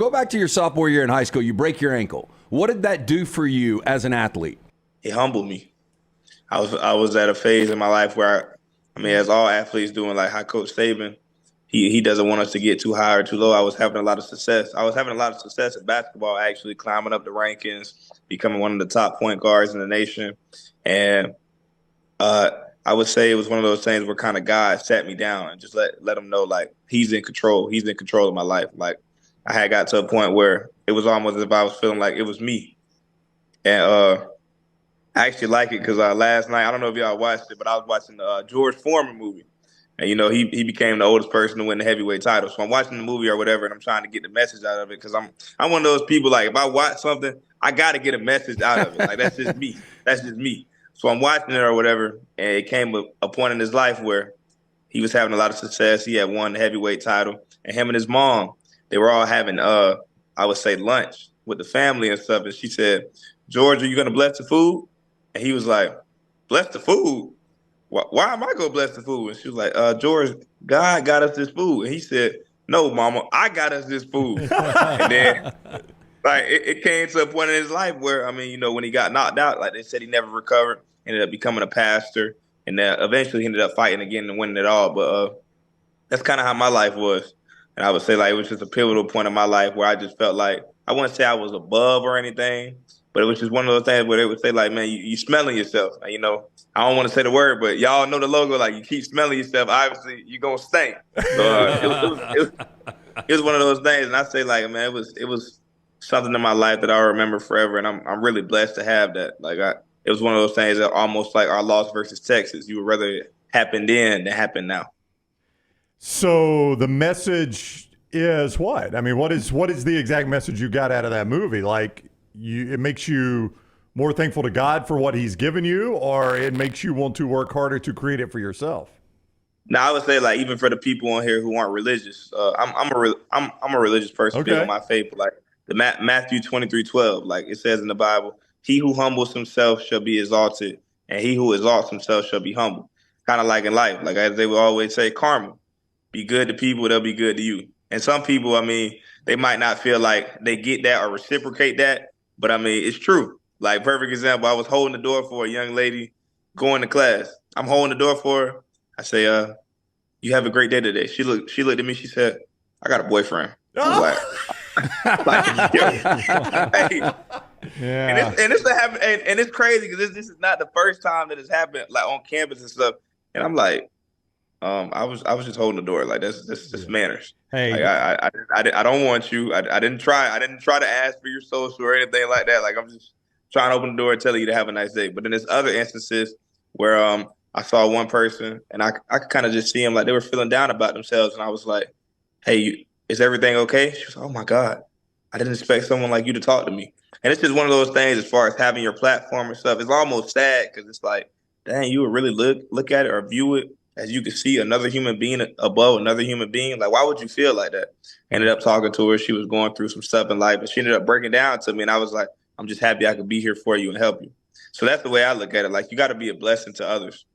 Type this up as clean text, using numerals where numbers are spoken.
Go back to your sophomore year in high school. You break your ankle. What did that do for you as an athlete? It humbled me. I was at a phase in my life where as all athletes doing, like how Coach Saban, he doesn't want us to get too high or too low. I was having a lot of success. I was having a lot of success in basketball, actually climbing up the rankings, becoming one of the top point guards in the nation. And I would say it was one of those things where kind of God sat me down and just let him know, like, he's in control. He's in control of my life. Like, I had got to a point where it was almost as if I was feeling like it was me. And I actually like it because last night, I don't know if y'all watched it, but I was watching the George Foreman movie. And, he became the oldest person to win the heavyweight title. So I'm watching the movie or whatever, and I'm trying to get the message out of it because I'm one of those people, like, if I watch something, I got to get a message out of it. Like, that's just me. That's just me. So I'm watching it or whatever, and it came a point in his life where he was having a lot of success. He had won the heavyweight title, and him and his mom, they were all having, I would say, lunch with the family and stuff. And she said, "George, are you going to bless the food?" And he was like, "Bless the food? Why am I going to bless the food?" And she was like, "George, God got us this food." And he said, "No, Mama, I got us this food." And then like it came to a point in his life where, when he got knocked out, like they said, he never recovered, ended up becoming a pastor, and then eventually he ended up fighting again and winning it all. But that's kind of how my life was. And I would say, like, it was just a pivotal point in my life where I just felt like, I wouldn't say I was above or anything, but it was just one of those things where they would say, like, "Man, you smelling yourself." And, I don't want to say the word, but y'all know the logo, like, you keep smelling yourself, obviously you're going to stink. So it was one of those things. And I say, like, man, it was something in my life that I remember forever. And I'm really blessed to have that. Like, it was one of those things that almost like our loss versus Texas. You would rather it happen then than happen now. So the message is what? I mean, what is the exact message you got out of that movie? Like, it makes you more thankful to God for what he's given you, or it makes you want to work harder to create it for yourself? Now, I would say, like, even for the people on here who aren't religious, I'm a religious person, big on my faith. But like the Matthew 23:12, like it says in the Bible, "He who humbles himself shall be exalted, and he who exalts himself shall be humbled." Kind of like in life, like as they would always say, karma. Be good to people, they'll be good to you. And some people, they might not feel like they get that or reciprocate that, but it's true. Like, perfect example, I was holding the door for a young lady going to class. I'm holding the door for her. I say, "You have a great day today." She looked at me, she said, "I got a boyfriend." I was like, yo, hey. Yeah. And it's crazy because this is not the first time that it's happened, like, on campus and stuff. And I'm like, I was just holding the door, like, that's manners. Hey, like, I don't want you. I didn't try to ask for your social or anything like that. Like, I'm just trying to open the door and tell you to have a nice day. But then there's other instances where I saw one person and I could kind of just see them, like, they were feeling down about themselves, and I was like, "Hey, is everything okay?" She was like, "Oh my God, I didn't expect someone like you to talk to me." And it's just one of those things, as far as having your platform and stuff. It's almost sad because it's like, dang, you would really look at it or view it as you could see another human being above another human being. Like, why would you feel like that? Ended up talking to her. She was going through some stuff in life, and she ended up breaking down to me. And I was like, "I'm just happy I could be here for you and help you." So that's the way I look at it. Like, you got to be a blessing to others.